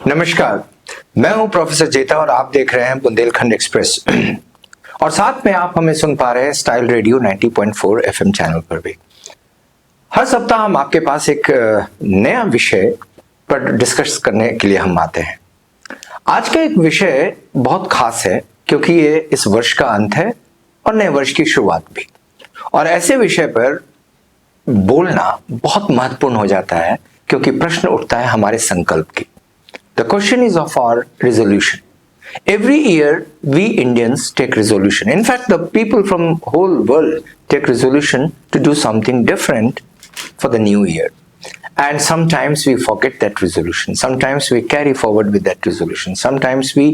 नमस्कार, मैं हूं प्रोफेसर जेता और आप देख रहे हैं बुंदेलखंड एक्सप्रेस। और साथ में आप हमें सुन पा रहे हैं स्टाइल रेडियो 90.4 एफएम चैनल पर भी। हर सप्ताह हम आपके पास एक नया विषय पर डिस्कस करने के लिए हम आते हैं। आज का एक विषय बहुत खास है क्योंकि ये इस वर्ष का अंत है और नए वर्ष की शुरुआत भी। और ऐसे विषय पर बोलना बहुत महत्वपूर्ण हो जाता है क्योंकि प्रश्न उठता है हमारे संकल्प की। The question is of our resolution. Every year we Indians take resolution. In fact, the people from whole world take resolution to do something different for the new year. And sometimes we forget that resolution. Sometimes we carry forward with that resolution. Sometimes we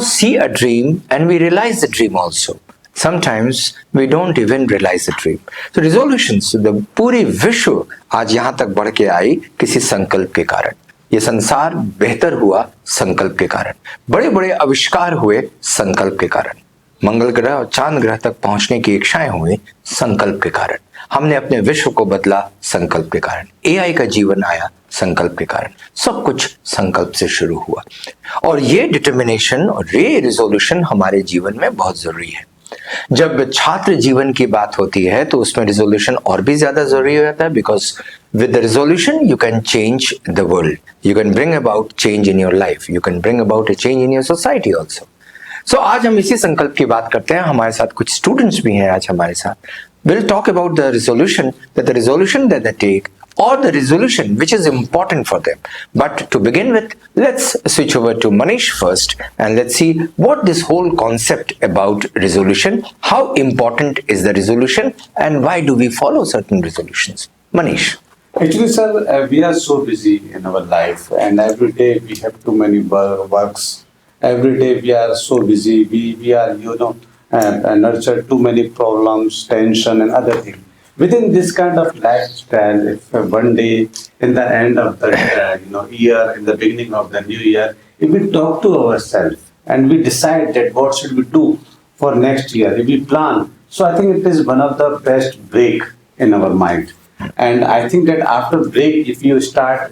see a dream and we realize the dream also. Sometimes we don't even realize the dream. So resolutions, the पूरी विश्व आज यहाँ तक बढ़ के आई किसी संकल्प के कारण। ये संसार बेहतर हुआ संकल्प के कारण। बड़े बड़े आविष्कार हुए संकल्प के कारण। मंगल ग्रह और चांद ग्रह तक पहुंचने की इच्छाएं हुई संकल्प के कारण। हमने अपने विश्व को बदला संकल्प के कारण। एआई का जीवन आया संकल्प के कारण। सब कुछ संकल्प से शुरू हुआ और ये डिटर्मिनेशन और ये रिजोल्यूशन हमारे जीवन में बहुत जरूरी है। जब छात्र जीवन की बात होती है तो उसमें रिजोल्यूशन और भी ज्यादा जरूरी हो जाता है because with the resolution you can change the world, you can bring about change in your life, you can bring about a change in your society also. So आज हम इसी संकल्प की बात करते हैं। हमारे साथ कुछ स्टूडेंट्स भी हैं आज हमारे साथ। We'll talk about the resolution that they take or the resolution which is important for them. But to begin with, let's switch over to Manish first and let's see what this whole concept about resolution, how important is the resolution and why do we follow certain resolutions. Manish. Actually, sir, we are so busy in our life, and every day we have too many works. Every day we are so busy. We are, nurture too many problems, tension, and other things. Within this kind of lifestyle, if one day in the end of the year, in the beginning of the new year, if we talk to ourselves and we decide that what should we do for next year, if we plan, so I think it is one of the best break in our mind. And I think that after break, if you start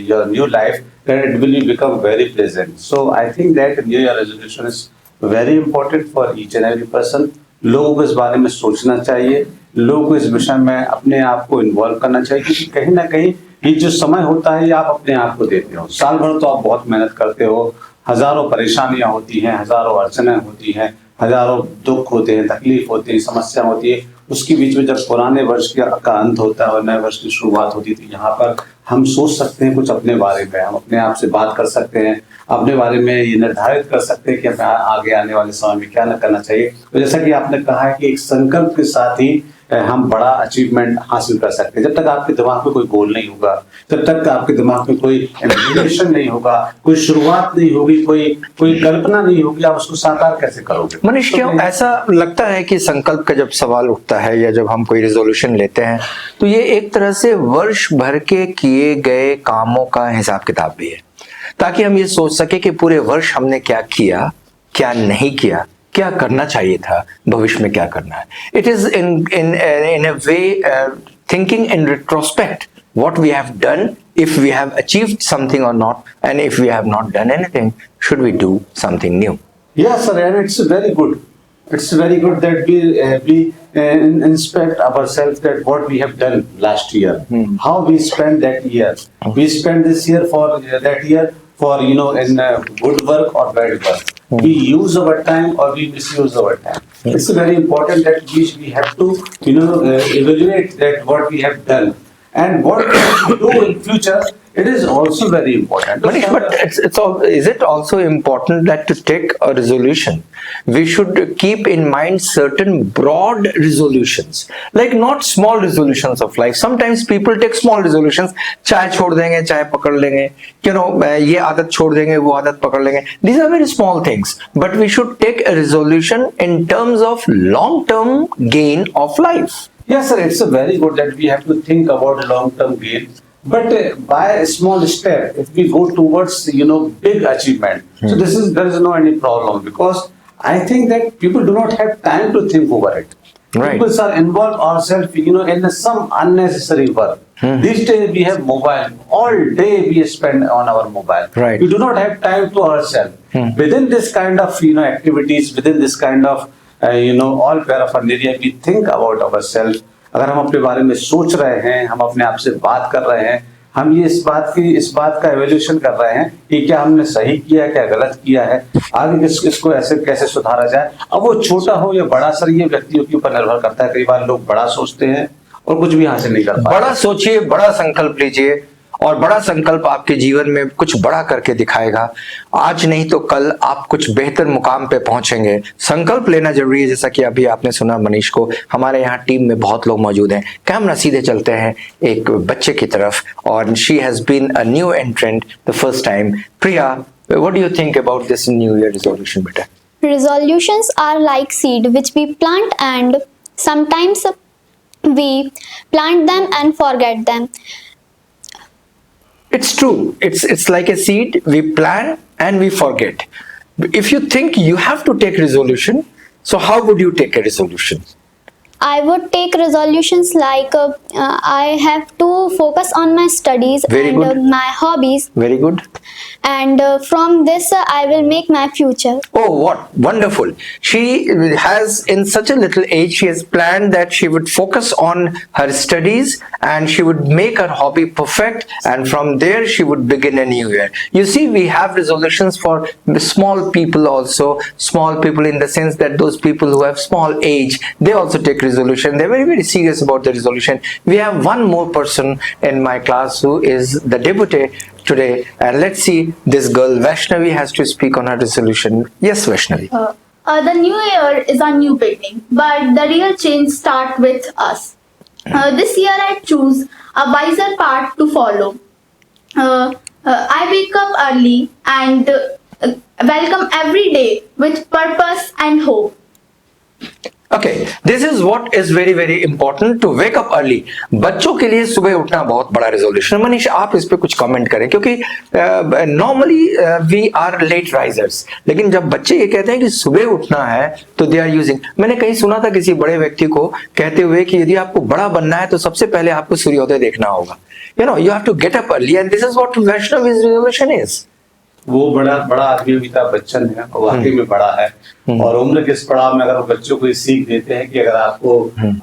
your new life, then it will become very pleasant. So I think that New Year resolution is very important for each and every person. लोगों को इस बारे में सोचना चाहिए, लोगों को इस विषय में अपने आप को इन्वॉल्व करना चाहिए क्योंकि कहीं ना कहीं ये जो समय होता है ये आप अपने आप को देते हो। साल भर तो आप बहुत मेहनत करते हो, हजारों परेशानियां होती हैं, हजारों अड़चनें होती हैं, हजारों दुख होते हैं, तकलीफ होती है, समस्या होती है। उसके बीच में जब पुराने वर्ष का अंत होता है और नए वर्ष की शुरुआत होती है तो यहाँ पर हम सोच सकते हैं कुछ अपने बारे में, हम अपने आप से बात कर सकते हैं, अपने बारे में ये निर्धारित कर सकते हैं कि हमें आगे आने वाले समय में क्या न करना चाहिए। तो जैसा कि आपने कहा है कि एक संकल्प के साथ ही हम बड़ा अचीवमेंट हासिल कर सकते हैं। जब तक आपके दिमाग में कोई गोल नहीं होगा, जब तक आपके दिमाग में कोई एम्बिशन नहीं होगा, कोई शुरुआत नहीं होगी, कोई कल्पना नहीं होगी, आप उसको साकार कैसे करोगे? मनीष, क्यों ऐसा लगता है कि संकल्प का जब सवाल उठता है या जब हम कोई रिजोल्यूशन लेते हैं तो ये एक तरह से वर्ष भर के किए गए कामों का हिसाब किताब भी है ताकि हम ये सोच सके कि पूरे वर्ष हमने क्या किया, क्या नहीं किया, क्या करना चाहिए था, भविष्य में क्या करना है। It is in a way thinking in retrospect what we have done, if we have achieved something or not, and if we have not done anything, should we do something new? Yes, sir, and it's very good. It's very good that we inspect ourselves that what we have done last year, how we spent that year. We spent this year for that year for in good work or bad work. We use our time or we misuse our time. It's very important that we have to evaluate that what we have done. And what we do in future, it is also very important. Manish, but is it also important that to take a resolution, we should keep in mind certain broad resolutions, like not small resolutions of life. Sometimes people take small resolutions, चाय छोड़ देंगे, चाय पकड़ लेंगे, ये आदत छोड़ देंगे, वो आदत पकड़ लेंगे. These are very small things, but we should take a resolution in terms of long-term gain of life. Yes, sir, it's very good that we have to think about long-term gain. But by a small step, if we go towards big achievement, so there is no any problem because I think that people do not have time to think over it. Right. People are involved ourselves, in some unnecessary work. These days we have mobile. All day we spend on our mobile. Right. We do not have time to ourselves. Within this kind of activities, within this kind of all paraphernalia, we think about ourselves. अगर हम अपने बारे में सोच रहे हैं, हम अपने आप से बात कर रहे हैं, हम ये इस बात का एवोल्यूशन कर रहे हैं कि क्या हमने सही किया है, क्या गलत किया है, आगे इसको ऐसे कैसे सुधारा जाए। अब वो छोटा हो या बड़ा, सर ये व्यक्तियों के ऊपर निर्भर करता है। कई बार लोग बड़ा सोचते हैं और कुछ भी हासिल नहीं कर पाते। बड़ा सोचिए, बड़ा संकल्प लीजिए, और बड़ा संकल्प आपके जीवन में कुछ बड़ा करके दिखाएगा। आज नहीं तो कल आप कुछ बेहतर मुकाम पे पहुंचेंगे। संकल्प लेना जरूरी है। जैसा कि अभी आपने सुना मनीष को, हमारे यहाँ टीम में बहुत लोग मौजूद हैं। कैमरा सीधे चलते हैं एक बच्चे की तरफ, और she has been a new entrant the first time. Priya, what do you think about this new year resolution बेटा? Resolutions are like seed which we plant, and sometimes we plant them and forget them. It's true. It's like a seed. We plant and we forget. If you think you have to take resolution, so how would you take a resolution? I would take resolutions like I have to focus on my studies Very and good. my hobbies, Very good. and from this I will make my future. Oh, what wonderful. She has, in such a little age, she has planned that she would focus on her studies and she would make her hobby perfect, and from there she would begin a new year. You see, we have resolutions for small people also. Small people in the sense that those people who have small age, they also take resolution. They're very, very serious about the resolution. We have one more person in my class who is the deputy today, and let's see, this girl Vaishnavi has to speak on her resolution. Yes, Vaishnavi. The new year is a new beginning, but the real change starts with us. This year I choose a wiser path to follow. I wake up early and welcome every day with purpose and hope. Okay, this is what is very, very important, to wake up early. बच्चों के लिए सुबह उठना बहुत बड़ा resolution. Manish, आप इस पे कुछ कमेंट करें, क्योंकि normally we are late risers, लेकिन जब बच्चे ये कहते हैं कि सुबह उठना है तो दे आर यूजिंग। मैंने कहीं सुना था किसी बड़े व्यक्ति को कहते हुए कि यदि आपको बड़ा बनना है तो सबसे पहले आपको सूर्योदय देखना होगा। You have to get up early, and this is what Vaishnavi's resolution is. वो बड़ा आदमी अमिताभ बच्चन है, वो वाकई में बड़ा है। और उम्र के इस पड़ाव में अगर वो बच्चों को ये सीख देते हैं कि अगर आपको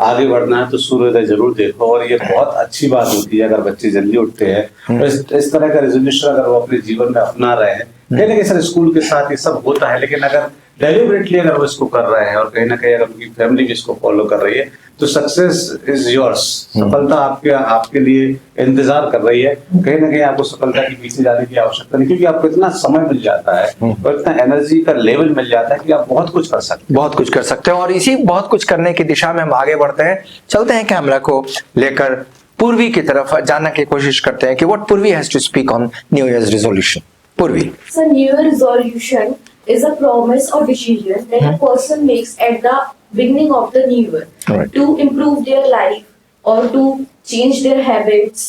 आगे बढ़ना है तो सूर्योदय जरूर देखो, और ये बहुत अच्छी बात होती है अगर बच्चे जल्दी उठते हैं। और इस तरह का रेजोल्यूशन अगर वो अपने जीवन में अपना रहे हैं, कहीं ना कहीं सर स्कूल के साथ ये सब होता है, लेकिन अगर डेलिबरेटली अगर वो इसको कर रहे हैं और कहीं ना कहीं अगर उनकी फैमिली भी इसको फॉलो कर रही है, तो सक्सेस इज योर्स। सफलता आपके लिए इंतजार कर रही है। कहीं ना कहीं आपको सफलता के पीछे जाने की आवश्यकता नहीं, क्योंकि आपको इतना समय मिल जाता है और इतना एनर्जी का लेवल मिल जाता है कि आप बहुत कुछ कर सकते हैं। बहुत कुछ कर सकते हैं, और इसी बहुत कुछ करने की दिशा में हम आगे बढ़ते हैं। चलते हैं कैमरा को लेकर पूर्वी की तरफ, जानने की कोशिश करते हैं कि what Purvi has to speak on new years resolution. Purvi. So New Year resolution is a promise or decision that a person makes at the beginning of the new year Right. to improve their life or to change their habits.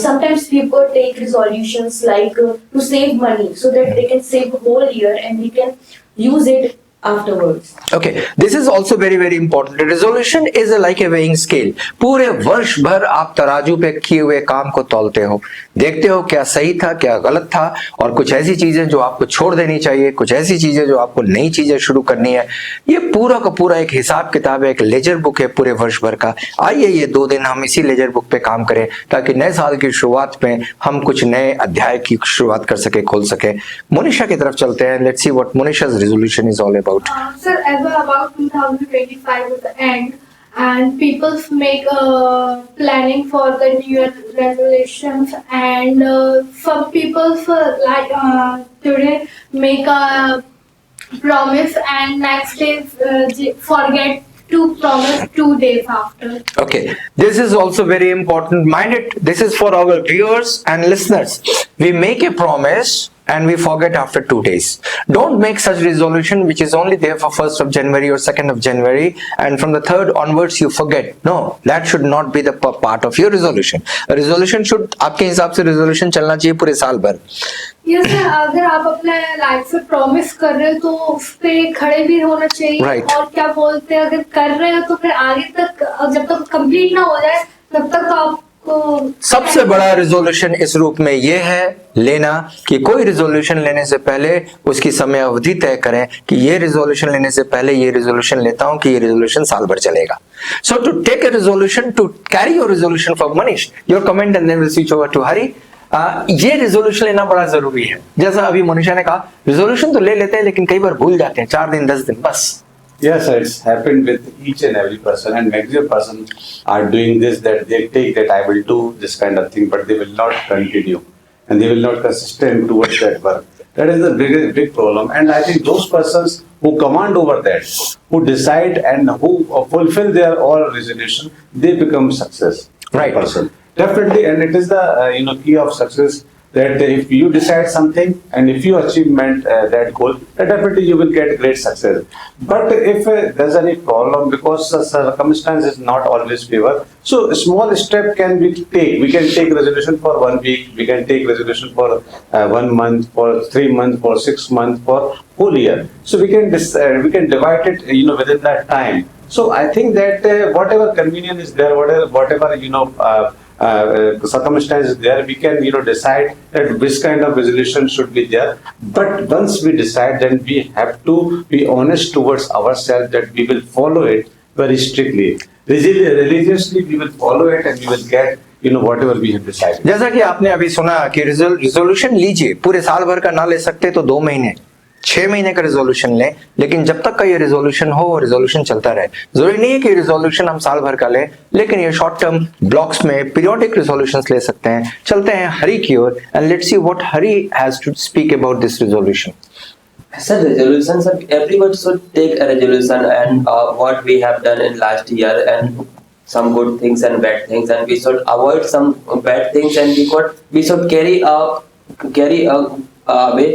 Sometimes people take resolutions like to save money so that they can save a whole year and they can use it afterwards. Okay, this is also very, very important. Resolution is like a weighing scale. पूरे वर्ष भर आप तराजू पे किए हुए काम को तौलते हो, देखते हो क्या सही था, क्या गलत था, और कुछ ऐसी चीजें जो आपको छोड़ देनी चाहिए, कुछ ऐसी चीजें जो आपको नई चीजें शुरू करनी है। ये पूरा का पूरा एक हिसाब किताब है, एक लेजर बुक है पूरे वर्ष भर का। आइए ये 2 दिन हम इसी लेजर बुक पे काम करें, ताकि नए साल की शुरुआत में हम कुछ नए अध्याय की शुरुआत कर सके, खोल सके। मोनिशा की तरफ चलते हैं। Let's see what Monisha's resolution is all about. Sir, ever about 2025 at the end, and people make planning for the New Year resolutions, and some people like today make a promise and next day forget to promise 2 days after. Okay, this is also very important. Mind it, this is for our viewers and listeners. We make a promise and we forget after 2 days. Don't make such resolution which is only there for 1st of January or 2nd of January, and from the 3rd onwards you forget. No, that should not be the part of your resolution. A resolution should, आपके हिसाब से resolution चलना चाहिए पूरे साल भर. जैसे अगर आप अपने लाइफ में प्रॉमिस कर रहे हो तो उस पे खड़े भी होना चाहिए. Right. और क्या बोलते हैं, अगर कर रहे हो तो फिर आगे तक जब तक कंप्लीट ना हो जाए तब तक तो आपको सबसे बड़ा रिजोल्यूशन इस रूप में यह है लेना कि कोई रिजोल्यूशन लेने से पहले उसकी समय अवधि तय करें कि ये रिजोल्यूशन लेने से पहले ये रिजोल्यूशन लेता हूं कि ये रिजोल्यूशन साल भर चलेगा. So to take a resolution, to carry your resolution for Manish, your comment and then will switch over to Hari. ये रिजोल्यूशन लेना बड़ा जरूरी है. जैसा अभी मनीषा ने कहा, रिजोल्यूशन तो ले लेते हैं लेकिन कई बार भूल जाते हैं, 4 दिन 10 दिन बस. Yes, sir, it's happened with each and every person, and maximum person are doing this, that they take that I will do this kind of thing, but they will not continue and they will not consistent towards that work. That is the big problem, and I think those persons who command over that, who decide and who fulfill their all resolution, they become success. Right. Person. Definitely, and it is the key of success, that if you decide something and if you achieve that goal, then definitely you will get great success. But if there's any problem, because the circumstance is not always favor, so a small step can be take. We can take resolution for 1 week, we can take resolution for 1 month, for 3 months, for 6 months, for whole year. So we can divide it within that time. So I think that whatever convenience is there, whatever circumstances there, we can decide that which kind of resolution should be there. But once we decide, then we have to be honest towards ourselves that we will follow it very strictly. Religiously we will follow it and we will get whatever we have decided. जैसा कि आपने अभी सुना कि resolution लीजिए, पूरे साल भर का ना ले सकते तो 2 महीने 6 महीने का रिजोल्यूशन लें, लेकिन जब तक का ये रिजोल्यूशन हो वो रिजोल्यूशन चलता रहे. जरूरी नहीं है कि रिजोल्यूशन हम साल भर का लें, लेकिन ये शॉर्ट टर्म ब्लॉक्स में पीरियोडिक रिजोल्यूशंस ले सकते हैं. चलते हैं हरी की ओर and let's see what Hari has to speak about this resolution. Sir, resolutions, sir, everyone should take a resolution, and what we have done in last year, and some good things and bad things, and we should avoid some bad things, and we should carry away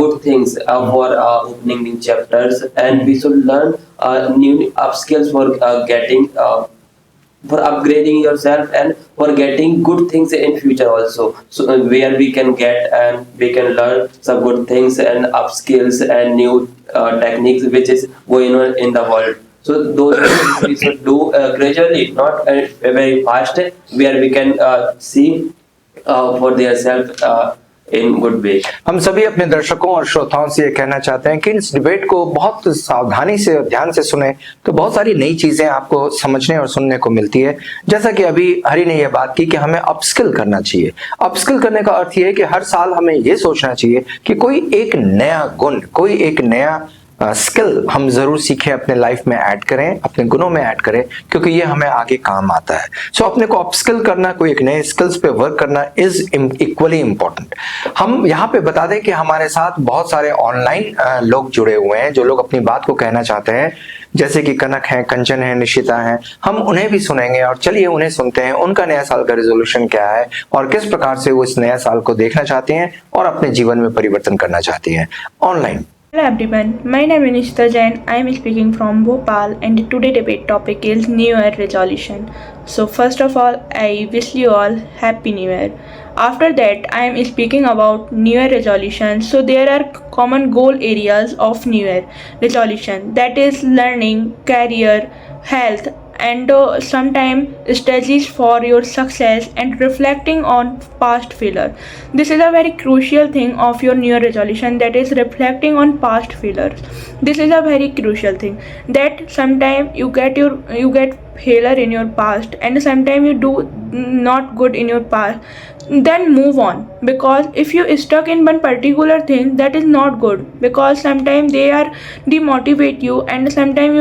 good things for opening new chapters, and we should learn new upskills for getting for upgrading yourself and for getting good things in future also. So where we can get and we can learn some good things and upskills and new techniques which is going on in the world. So those things we should do gradually, not very fast, where we can see for themselves in good way. हम सभी अपने दर्शकों और श्रोताओं से ये कहना चाहते हैं कि इस डिबेट को बहुत सावधानी से और ध्यान से सुने तो बहुत सारी नई चीजें आपको समझने और सुनने को मिलती है. जैसा कि अभी हरी ने ये बात की कि हमें अपस्किल करना चाहिए. अपस्किल करने का अर्थ ये है कि हर साल हमें ये सोचना चाहिए कि कोई एक नया गुण, कोई एक नया स्किल हम जरूर सीखें, अपने लाइफ में ऐड करें, अपने गुणों में ऐड करें, क्योंकि ये हमें आगे काम आता है. सो अपने को अपस्किल करना, कोई एक नए स्किल्स पे वर्क करना इज इक्वली इम्पोर्टेंट. हम यहाँ पे बता दें कि हमारे साथ बहुत सारे ऑनलाइन लोग जुड़े हुए हैं जो लोग अपनी बात को कहना चाहते हैं, जैसे कि कनक है, कंचन है, निशिता है. हम उन्हें भी सुनेंगे और चलिए उन्हें सुनते हैं, उनका नया साल का रेजोल्यूशन क्या है और किस प्रकार से वो इस नया साल को देखना चाहती हैं और अपने जीवन में परिवर्तन करना चाहती हैं. Online Hello everyone, my name is Nishita Jain. I am speaking from Bhopal, and today's debate topic is New Year resolution. So first of all, I wish you all Happy New Year. After that, I am speaking about New Year resolution. So there are common goal areas of New Year resolution, that is learning, career, health, and sometimes strategies for your success and reflecting on past failure. This is a very crucial thing of your New Year resolution, that is reflecting on past failures. This is a very crucial thing, that sometimes you get failure in your past and sometimes you do not good in your past, then move on, because if you stuck in one particular thing, that is not good, because sometimes they are demotivate you and sometimes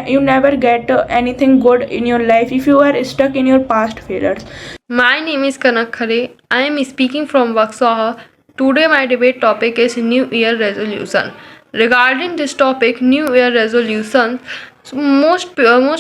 you never get anything good in your life if you are stuck in your past failures. My name is Kanak Khare. I am speaking from Vaksaha. Today my debate topic is New Year resolution. Regarding this topic, New Year resolution, most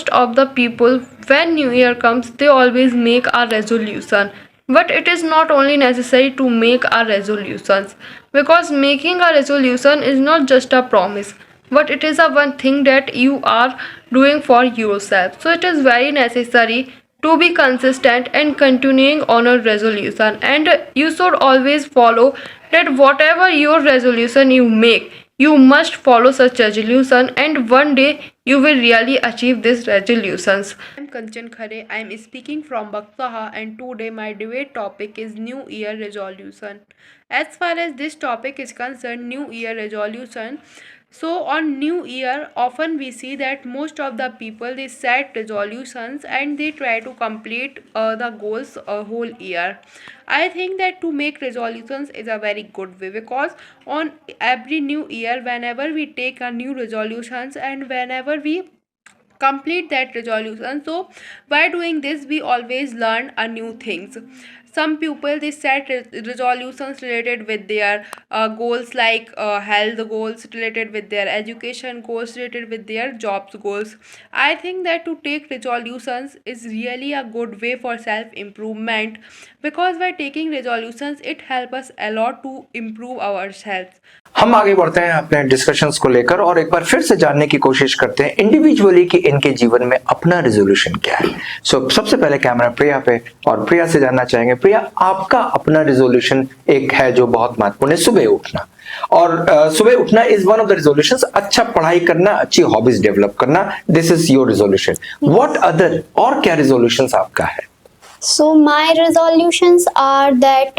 of the people, when New Year comes, they always make a resolution. But it is not only necessary to make our resolutions, because making a resolution is not just a promise, but it is a one thing that you are doing for yourself. So it is very necessary to be consistent and continuing on a resolution, and you should always follow that whatever your resolution you make, you must follow such resolution, and one day you will really achieve these resolutions. I am Kanchan Khare. I am speaking from Baksaha, and today my debate topic is New Year resolution. As far as this topic is concerned, New Year resolution. So on New Year, often we see that most of the people they set resolutions and they try to complete the goals a whole year. I think that to make resolutions is a very good way, because on every new year, whenever we take a new resolutions and whenever we complete that resolution, so by doing this we always learn a new things. Some people they set resolutions related with their goals, like health goals, related with their education goals, related with their jobs goals. I think that to take resolutions is really a good way for self improvement, because by taking resolutions it helps us a lot to improve ourselves. हम आगे बढ़ते हैं अपने discussions को लेकर और एक बार फिर से जानने की कोशिश करते हैं इंडिविजुअली कि इनके जीवन में अपना रेजोल्यूशन क्या है। सबसे पहले कैमरा प्रिया पे, और प्रिया से जानना चाहेंगे, प्रिया आपका अपना रेजोल्यूशन एक है जो बहुत महत्वपूर्ण है, सुबह उठना। और सुबह उठना is one of the resolutions. अच्छा पढ़ाई करना, अच्छी हॉबीज डेवलप करना, this is your resolution. What other, और क्या रेजोल्यूशंस आपका है? So my resolutions are that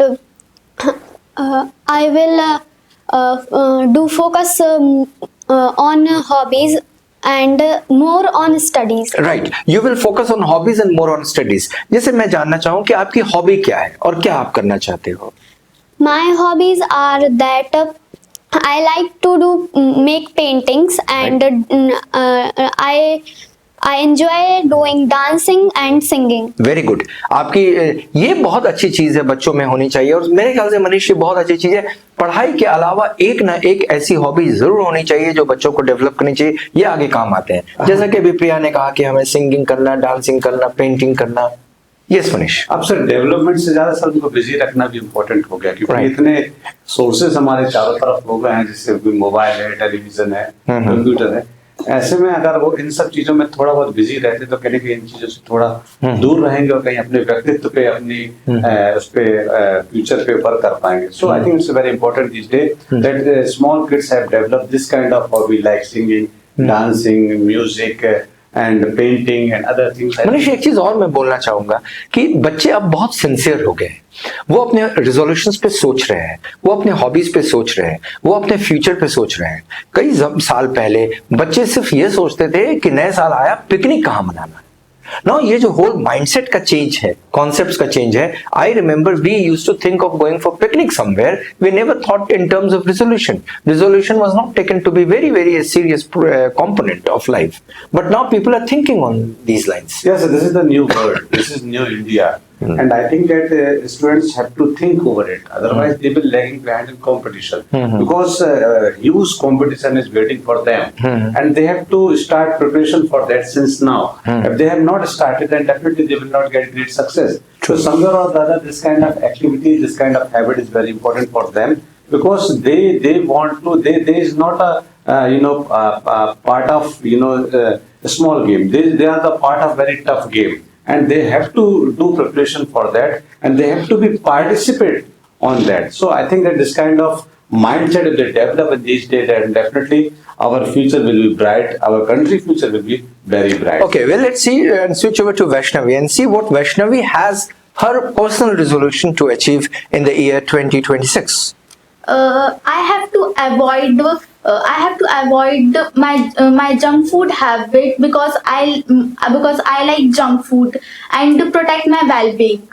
I will do focus on hobbies and more on studies. Right, you will focus on hobbies and more on studies. जैसे मैं जानना चाहूँ कि आपकी हॉबी क्या है और क्या आप करना चाहते हो? My hobbies are that I like to do make paintings and I enjoy doing dancing and singing. Very good. आपकी ये बहुत अच्छी चीज है, बच्चों में होनी चाहिए। और मेरे ख्याल से मनीष ये बहुत अच्छी चीज है, पढ़ाई के अलावा एक ना एक ऐसी हॉबी जरूर होनी चाहिए जो बच्चों को डेवलप करनी चाहिए, ये आगे काम आते हैं। जैसा कि अभी प्रिया ने कहा कि हमें सिंगिंग करना, डांसिंग करना, पेंटिंग करना। यस मनीष। अब सर डेवलपमेंट से ज्यादा सर उनको बिजी रखना भी इम्पोर्टेंट हो गया, क्योंकि इतने सोर्सेज हमारे चारों तरफ हो गए हैं, जैसे मोबाइल है, टेलीविजन है, कंप्यूटर है। ऐसे में अगर वो इन सब चीजों में थोड़ा बहुत बिजी रहते तो कहीं इन चीजों से थोड़ा दूर रहेंगे और कहीं अपने व्यक्तित्व पे, अपनी उस पे फ्यूचर पे वर्क कर पाएंगे। So I think it's very important this day that small kids have developed this kind of hobby like singing, dancing, music and painting and other things. Manish एक चीज और मैं बोलना चाहूंगा कि बच्चे अब बहुत सिंसियर हो गए हैं। वो अपने रिजोल्यूशंस पे सोच रहे हैं, वो अपने हॉबीज पे सोच रहे हैं, वो अपने फ्यूचर पे सोच रहे हैं। कई साल पहले बच्चे सिर्फ ये सोचते थे कि नए साल आया, पिकनिक कहाँ मनाना। नाउ ये जो होल माइंडसेट का चेंज है, कॉन्सेप्ट्स का चेंज है। I remember we used to think of going for picnic somewhere, we never thought in terms of resolution. Resolution was not taken to be very a serious component of life, but now people are thinking on these lines. Yes, this is the new world, this is new India. And I think that students have to think over it, otherwise they will lagging behind in competition, because huge competition is waiting for them, and they have to start preparation for that since now. If they have not started, then definitely they will not get great success. So somewhere or the other, this kind of activity, this kind of habit is very important for them, because they want to, there is not a part of a small game. They are the part of very tough game, and they have to do preparation for that, and they have to be participate on that. So I think that this kind of mindset if they develop in these days, and definitely our future will be bright, our country future will be very bright. Okay, well, let's see and switch over to Vaishnavi and see what Vaishnavi has her personal resolution to achieve in the year 2026. I have to avoid my junk food habit, because I like junk food, and to protect my well-being.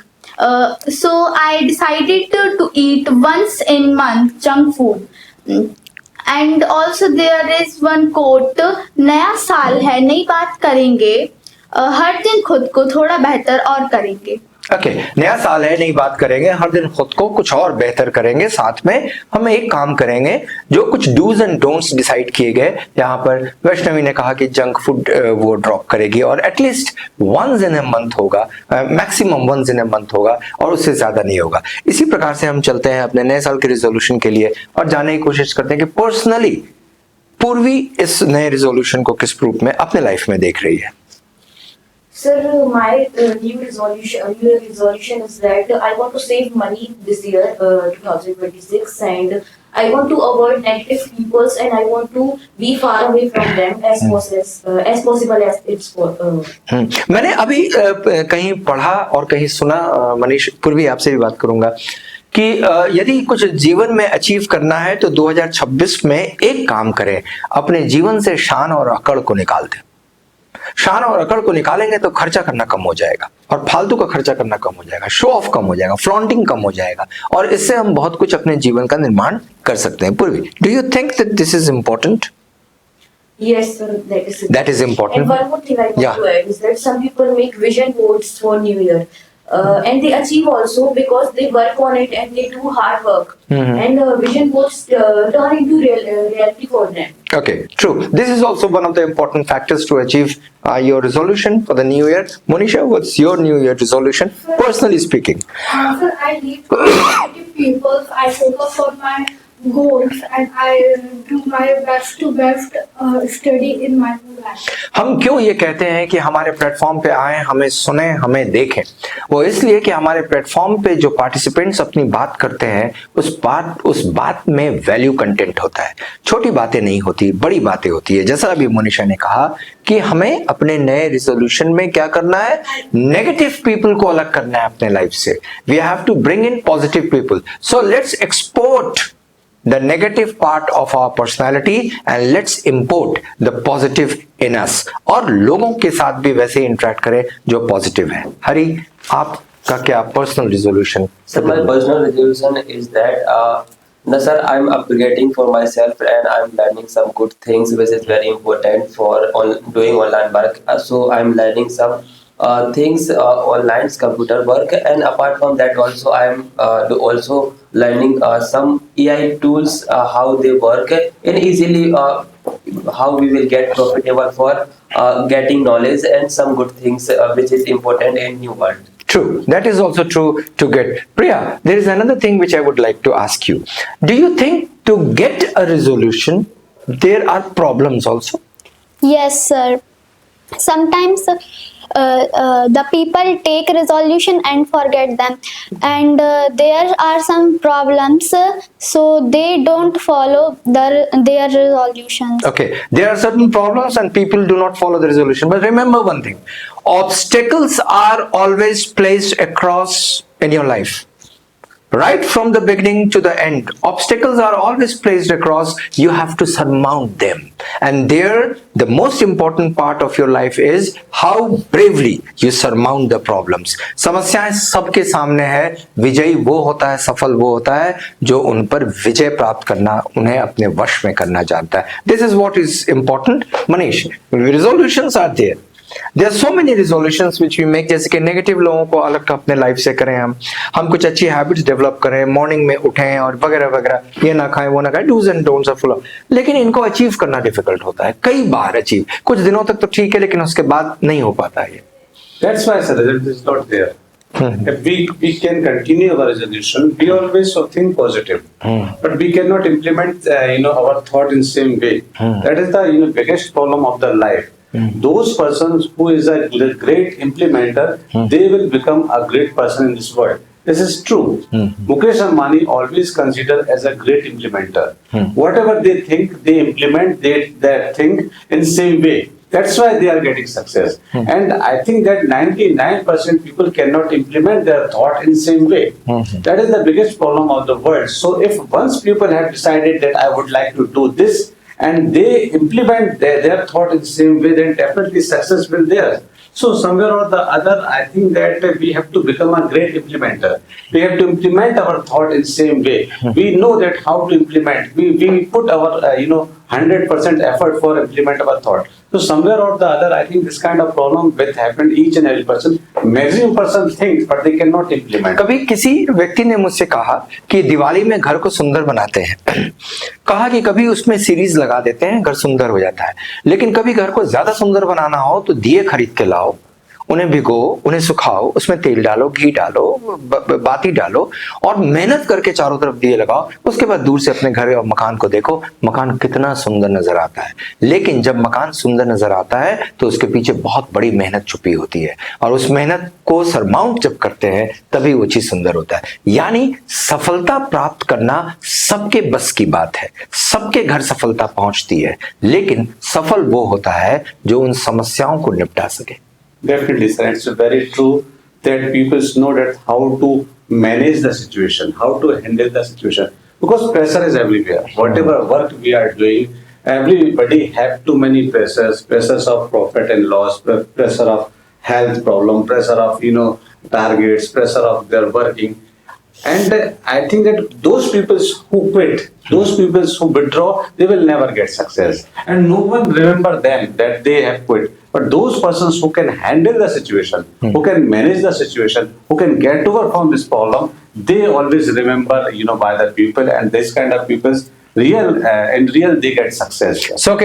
So I decided to eat once in month junk food. And also there is one quote, नया साल है, नई बात करेंगे, हर दिन खुद को थोड़ा बेहतर और करेंगे. ओके, नया साल है, नई बात करेंगे, हर दिन खुद को कुछ और बेहतर करेंगे। साथ में हम एक काम करेंगे, जो कुछ डूज एंड डोंट्स डिसाइड किए गए, यहाँ पर वैष्णवी ने कहा कि जंक फूड वो ड्रॉप करेगी और at least once in a month होगा, maximum once in a month होगा और उससे ज्यादा नहीं होगा। इसी प्रकार से हम चलते हैं अपने नए साल के रिजोल्यूशन के लिए और जानने की कोशिश करते हैं कि पर्सनली पूर्वी इस नए रिजोल्यूशन को किस रूप में अपने लाइफ में देख रही है। Sir, my new resolution is that I want to save money this year, 2026, and I want to avoid negative people, and I want to be far away from them as possible as it's possible. मैंने अभी कहीं पढ़ा और कहीं सुना, मनीष पूर्वी आपसे भी बात करूंगा कि यदि कुछ जीवन में अचीव करना है तो 2026 में एक काम करें, अपने जीवन से शान और अकड़ को निकाल दें। शान और अकड़ को निकालेंगे तो खर्चा करना कम हो जाएगा और फालतू का खर्चा करना कम हो जाएगा, शो ऑफ कम हो जाएगा, फ्लॉन्टिंग कम हो जाएगा और इससे हम बहुत कुछ अपने जीवन का निर्माण कर सकते हैं। पूर्वी, do you think that this is important? Yes, sir, that is important. And one more thing I want to add is that some people make vision boards for New Year. And they achieve also because they work on it and they do hard work. And vision boards turn into reality for them. Okay, true. This is also one of the important factors to achieve your resolution for the new year. Monisha, what's your new year resolution, personally speaking? Sir, I need positive people. I focus on my goals and I do my best to study in my life. हम क्यों ये कहते हैं कि हमारे platform पे आए, हमें सुने, हमें देखें? वो इसलिए कि हमारे प्लेटफॉर्म पे जो पार्टिसिपेंट्स अपनी बात करते हैं उस बात में वैल्यू कंटेंट होता है। छोटी बातें नहीं होती, बड़ी बातें होती है। जैसा अभी मोनिशा ने कहा कि हमें अपने नए रिजोल्यूशन में क्या करना है, नेगेटिव पीपल को अलग करना है अपने लाइफ से। We have to bring in positive people. So let's export the negative part of our personality and let's import the positive in us और लोगों के साथ भी वैसे इंटरेक्ट करें जो पॉजिटिव है। हरी, आपका क्या personal resolution? So my personal resolution is that no sir, I'm upgrading for myself and I'm learning some good things which is very important for doing online work. So I'm learning some things online, computer work, and apart from that also I'm also learning some AI tools, how they work and easily how we will get profitable for getting knowledge and some good things which is important in new world. True, that is also true to get. Priya, there is another thing which I would like to ask you. Do you think to get a resolution there are problems also? Yes, sir. Sometimes the people take resolution and forget them, and there are some problems, so they don't follow their resolutions. Okay, there are certain problems and people do not follow the resolution. But remember one thing, obstacles are always placed across in your life. Right from the beginning to the end, obstacles are always placed across. You have to surmount them. And there, the most important part of your life is how bravely you surmount the problems. समस्याएं सबके सामने है, विजयी वो होता है, सफल वो होता है जो उन पर विजय प्राप्त करना, उन्हें अपने वश में करना जानता है. This is what is important. Manish, resolutions are there. There are so many resolutions which we make, जैसे कि नेगेटिव लोगों को अलग अपने लाइफ से करें, हम कुछ अच्छी हैबिट्स डेवलप करें, मॉर्निंग में उठें और वगैरह वगैरह, ये ना खाएं वो ना खाएं, dos and don'ts are full of. लेकिन इनको अचीव करना डिफिकल्ट होता है, कई बार अचीव, कुछ दिनों तक तो ठीक है लेकिन उसके बाद नहीं हो पाता है। That's why the result is not there. If we can continue our resolution, we always so think positive, but we cannot implement our thought in same way. That is the biggest problem of the life. Those persons who is a great implementer, they will become a great person in this world. This is true. Mukesh Ambani always considered as a great implementer. Whatever they think, they implement that thing in same way. That's why they are getting success. And I think that 99% people cannot implement their thought in same way. That is the biggest problem of the world. So if once people have decided that I would like to do this, and they implement their thought in the same way, then definitely success will be there. So somewhere or the other, I think that we have to become a great implementer. We have to implement our thought in the same way. We know that how to implement. We put our 100% effort for implement our thought. So somewhere or the other, I think this kind of problem will happen each and every person. Maximum person thinks, but they cannot implement. कभी किसी व्यक्ति ने मुझसे कहा कि दिवाली में घर को सुंदर बनाते हैं कहा कि कभी उसमें सीरीज लगा देते हैं, घर सुंदर हो जाता है, लेकिन कभी घर को ज्यादा सुंदर बनाना हो तो दिए खरीद के लाओ, उन्हें भिगो, उन्हें सुखाओ, उसमें तेल डालो, घी डालो, बाती डालो और मेहनत करके चारों तरफ दिए लगाओ। उसके बाद दूर से अपने घर और मकान को देखो, मकान कितना सुंदर नजर आता है। लेकिन जब मकान सुंदर नजर आता है तो उसके पीछे बहुत बड़ी मेहनत छुपी होती है और उस मेहनत को सरमाउंट जब करते हैं तभी वो चीज सुंदर होता है। यानी सफलता प्राप्त करना सबके बस की बात है, सबके घर सफलता पहुंचती है, लेकिन सफल वो होता है जो उन समस्याओं को निपटा सके। Definitely, sir. It's very true that people know that how to manage the situation, how to handle the situation. Because pressure is everywhere. Whatever work we are doing, everybody have too many pressures. Pressures of profit and loss, pressure of health problem, pressure of targets, pressure of their working. And I think that those people who quit, those people who withdraw, they will never get success. And no one remember them that they have quit. But those persons who can handle the situation, who can manage the situation, who can get over from this problem, they always remember, by the people, and this kind of people's in real they get success. So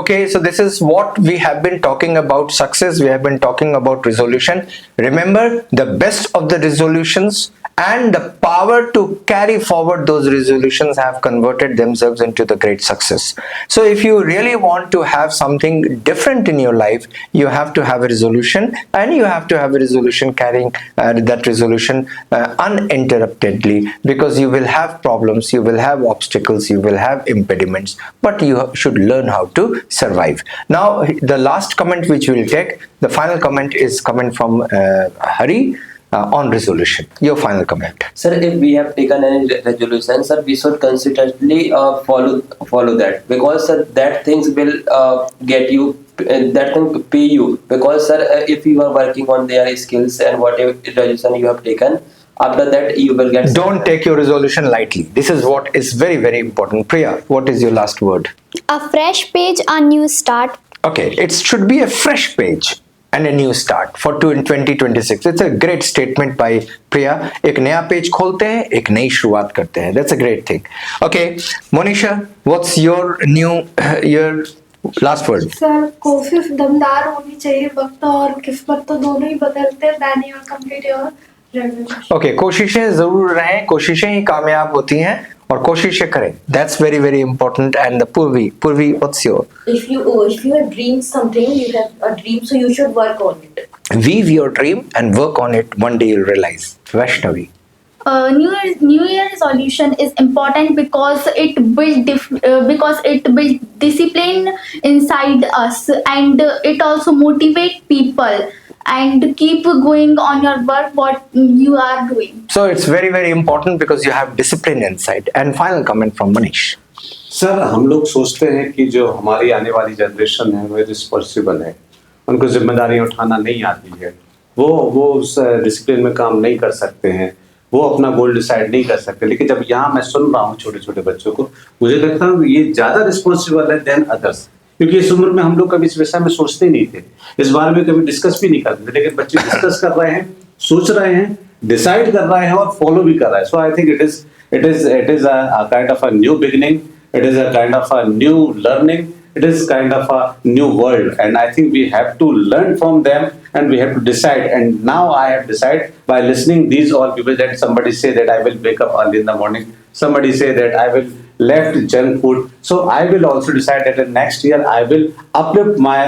okay, so this is what we have been talking about success. We have been talking about resolution. Remember, the best of the resolutions and the power to carry forward those resolutions have converted themselves into the great success. So if you really want to have something different in your life, you have to have a resolution, and you have to have a resolution carrying that resolution uninterruptedly, because you will have problems, you will have obstacles, you will have impediments, but you should learn how to survive. Now the last comment which we will take, the final comment is coming from Hari. On resolution, your final comment. Sir, if we have taken any resolution, sir, we should consistently follow that, because sir, that things will get you, that can pay you, because sir, if you are working on their skills and whatever resolution you have taken, after that you will get. Don't take your resolution lightly. This is what is very, very important. Priya, what is your last word? A fresh page, a new start. Okay, it should be a fresh page and a new start for 2026. It's a great statement by Priya. एक नया page खोलते हैं, एक नई शुरुआत करते हैं. That's a great thing. Okay, Monisha, what's your last word? Sir, कोशिश दमदार होनी चाहिए, वक्त और किस्मत तो दोनों ही बदलते हैं, दैनी और कंप्लीट और रेजोल्यूशन। Okay, कोशिशें जरूर रहें, कोशिशें ही कामयाब होती हैं और कोशिशें करें. That's very, very important. And the Purvi, what's your? If you have dreamed something, you have a dream, so you should work on it. Weave your dream and work on it. One day you'll realize. Vaishnavi. New Year resolution is important because it builds discipline inside us, and it also motivate people and keep going on your work what you are doing. So it's very, very important because you have discipline inside. And final comment from Manish. Sir, हम लोग सोचते हैं कि जो हमारी आने वाली generation है वो रिस्पॉन्सिबल है, उनको जिम्मेदारी उठाना नहीं आती है, वो उस डिसिप्लिन में काम नहीं कर सकते हैं, वो अपना गोल डिसाइड नहीं कर सकते। लेकिन जब यहाँ मैं सुन रहा हूँ छोटे छोटे बच्चों को, मुझे लगता है ये ज्यादा रिस्पॉन्सिबल है देन अदर्स, क्योंकि इस उम्र में हम लोग कभी इस विषय में सोचते नहीं थे, इस बारे में कभी डिस्कस भी नहीं करते थे, लेकिन बच्चे डिस्कस कर रहे हैं, सोच रहे हैं, डिसाइड कर रहे हैं और फॉलो भी कर रहे हैं। So I think it is a kind of a new beginning, it is a kind of a new learning, it is kind of a new world, and I think we have to learn from them and we have to decide. And now I have decided by listening these all people, that somebody say that I will wake up early in the morning, somebody say that I will left junk food, so I will also decide that in next year I will uplift my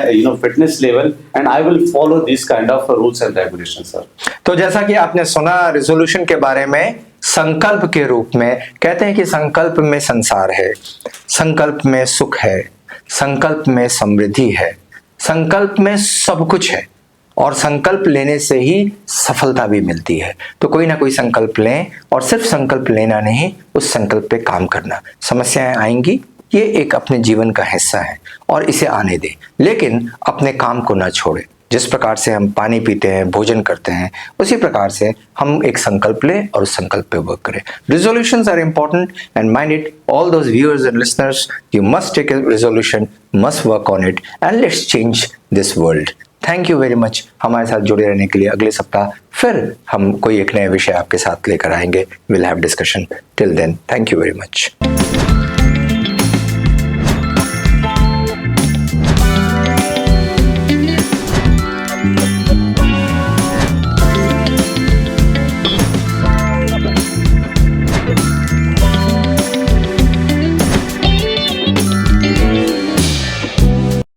fitness level and I will follow these kind of rules and regulations, sir. तो जैसा कि आपने सुना resolution के बारे में, संकल्प के रूप में कहते हैं कि संकल्प में संसार है, संकल्प में सुख है, संकल्प में समृद्धि है, संकल्प में सब कुछ है और संकल्प लेने से ही सफलता भी मिलती है। तो कोई ना कोई संकल्प लें और सिर्फ संकल्प लेना नहीं, उस संकल्प पे काम करना। समस्याएं आएंगी, ये एक अपने जीवन का हिस्सा है और इसे आने दें, लेकिन अपने काम को ना छोड़ें। जिस प्रकार से हम पानी पीते हैं, भोजन करते हैं, उसी प्रकार से हम एक संकल्प लें और उस संकल्प पे वर्क करें. Resolutions are important and mind it, all those viewers and listeners, you must take a resolution, must work on it and let's change this world. Thank you very much हमारे साथ जुड़े रहने के लिए. अगले सप्ताह फिर हम कोई एक नए विषय आपके साथ लेकर आएंगे. Will have discussion. Till then, thank you very much.